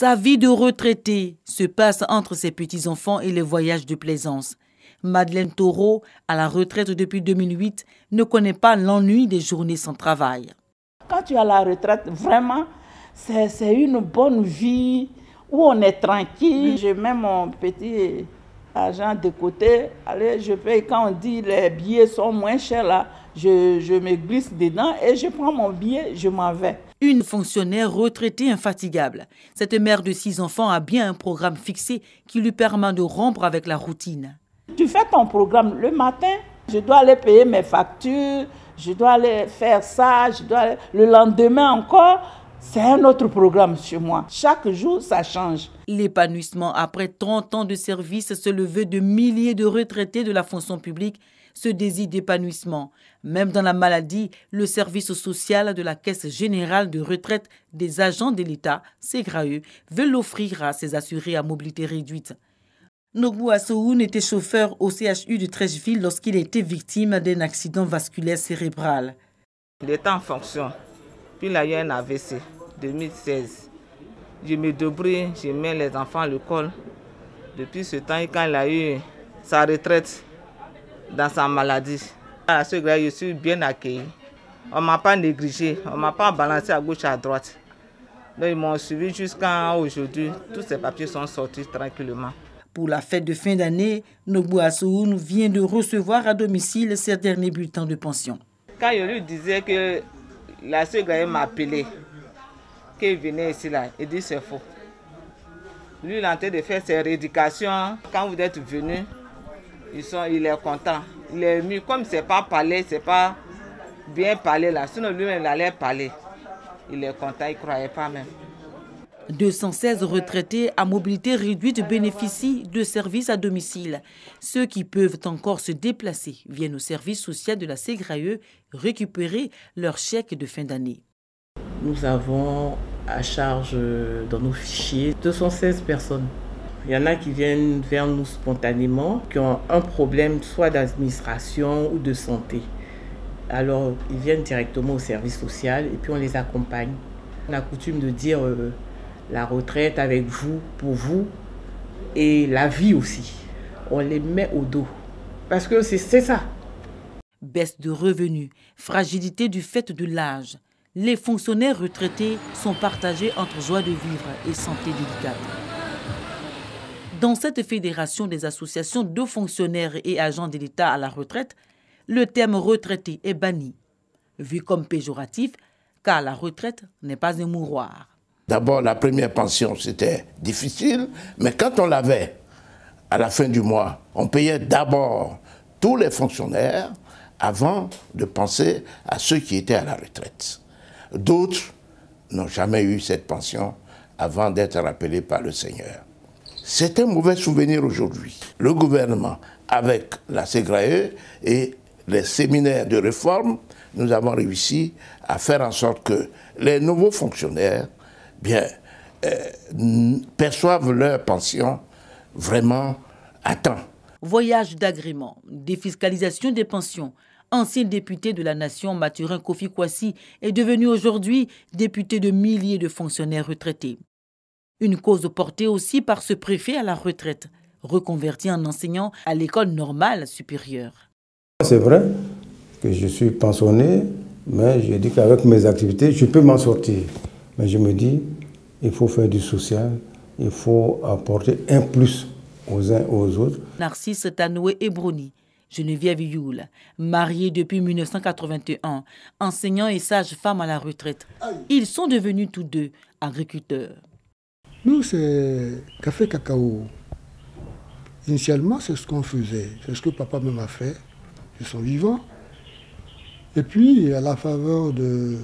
Sa vie de retraité se passe entre ses petits-enfants et les voyages de plaisance. Madeleine Taureau, à la retraite depuis 2008, ne connaît pas l'ennui des journées sans travail. Quand tu es à la retraite, vraiment, c'est une bonne vie où on est tranquille. Je mets mon petit argent de côté. Allez, je paye. Quand on dit les billets sont moins chers, là, je me glisse dedans et je prends mon billet, je m'en vais. Une fonctionnaire retraitée infatigable. Cette mère de 6 enfants a bien un programme fixé qui lui permet de rompre avec la routine. Tu fais ton programme le matin, je dois aller payer mes factures, je dois aller faire ça, le lendemain encore. C'est un autre programme chez moi. Chaque jour, ça change. L'épanouissement après 30 ans de service, se lever de milliers de retraités de la fonction publique, ce désir d'épanouissement. Même dans la maladie, le service social de la Caisse générale de retraite des agents de l'État, SEGRAE, veut l'offrir à ses assurés à mobilité réduite. Nogbou Assoun était chauffeur au CHU de Trècheville lorsqu'il a été victime d'un accident vasculaire cérébral. Il était en fonction. Puis il a eu un AVC, 2016. Je me débrouille, je mets les enfants à l'école. Depuis ce temps, quand il a eu sa retraite dans sa maladie, à ce gars, je suis bien accueilli. On ne m'a pas négligé, on ne m'a pas balancé à gauche et à droite. Donc ils m'ont suivi jusqu'à aujourd'hui. Tous ces papiers sont sortis tranquillement. Pour la fête de fin d'année, Nogbou Assoun vient de recevoir à domicile ses derniers bulletins de pension. Quand je lui disais que la SEGRAE m'a appelé, qu'il venait ici, là, il dit c'est faux. Lui, il est en train de faire ses rééducations. Quand vous êtes venus, il est content. Il est ému. Comme c'est pas parlé, c'est pas bien parlé là. Sinon, lui-même, il allait parler. Il est content, il ne croyait pas même. 216 retraités à mobilité réduite bénéficient de services à domicile. Ceux qui peuvent encore se déplacer viennent au service social de la SEGRAE récupérer leur chèque de fin d'année. Nous avons à charge dans nos fichiers 216 personnes. Il y en a qui viennent vers nous spontanément, qui ont un problème soit d'administration ou de santé. Alors, ils viennent directement au service social et puis on les accompagne. On a coutume de dire la retraite avec vous, pour vous, et la vie aussi. On les met au dos. Parce que c'est ça. Baisse de revenus, fragilité du fait de l'âge. Les fonctionnaires retraités sont partagés entre joie de vivre et santé délicate. Dans cette fédération des associations de fonctionnaires et agents de l'État à la retraite, le terme retraité est banni, vu comme péjoratif, car la retraite n'est pas un mouroir. D'abord, la première pension, c'était difficile, mais quand on l'avait, à la fin du mois, on payait d'abord tous les fonctionnaires avant de penser à ceux qui étaient à la retraite. D'autres n'ont jamais eu cette pension avant d'être rappelés par le Seigneur. C'est un mauvais souvenir aujourd'hui. Le gouvernement, avec la SEGRAE et les séminaires de réforme, nous avons réussi à faire en sorte que les nouveaux fonctionnaires perçoivent leur pension vraiment à temps. Voyage d'agrément, défiscalisation des pensions. Ancien député de la nation, Mathurin Kofi Kwasi est devenu aujourd'hui député de milliers de fonctionnaires retraités. Une cause portée aussi par ce préfet à la retraite, reconverti en enseignant à l'école normale supérieure. C'est vrai que je suis pensionné, mais je dis qu'avec mes activités, je peux m'en sortir. Mais je me dis, il faut faire du social, il faut apporter un plus aux uns aux autres. Narcisse Tanoué Ebroni, Geneviève Youl, mariée depuis 1981, enseignant et sage-femme à la retraite. Ils sont devenus tous deux agriculteurs. Nous, c'est café cacao. Initialement, c'est ce qu'on faisait. C'est ce que papa m'a fait. Ils sont vivants. Et puis, à la faveur de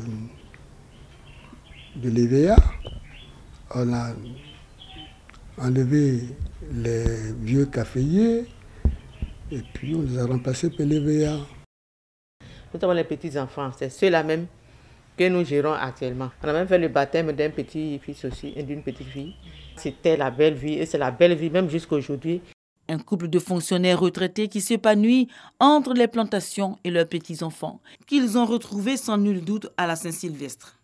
l'EVA, on a enlevé les vieux caféiers et puis on les a remplacés par l'EVA. Nous avons les petits-enfants, c'est ceux-là même que nous gérons actuellement. On a même fait le baptême d'un petit-fils aussi et d'une petite-fille. C'était la belle vie et c'est la belle vie même jusqu'à aujourd'hui. Un couple de fonctionnaires retraités qui s'épanouit entre les plantations et leurs petits-enfants, qu'ils ont retrouvés sans nul doute à la Saint-Sylvestre.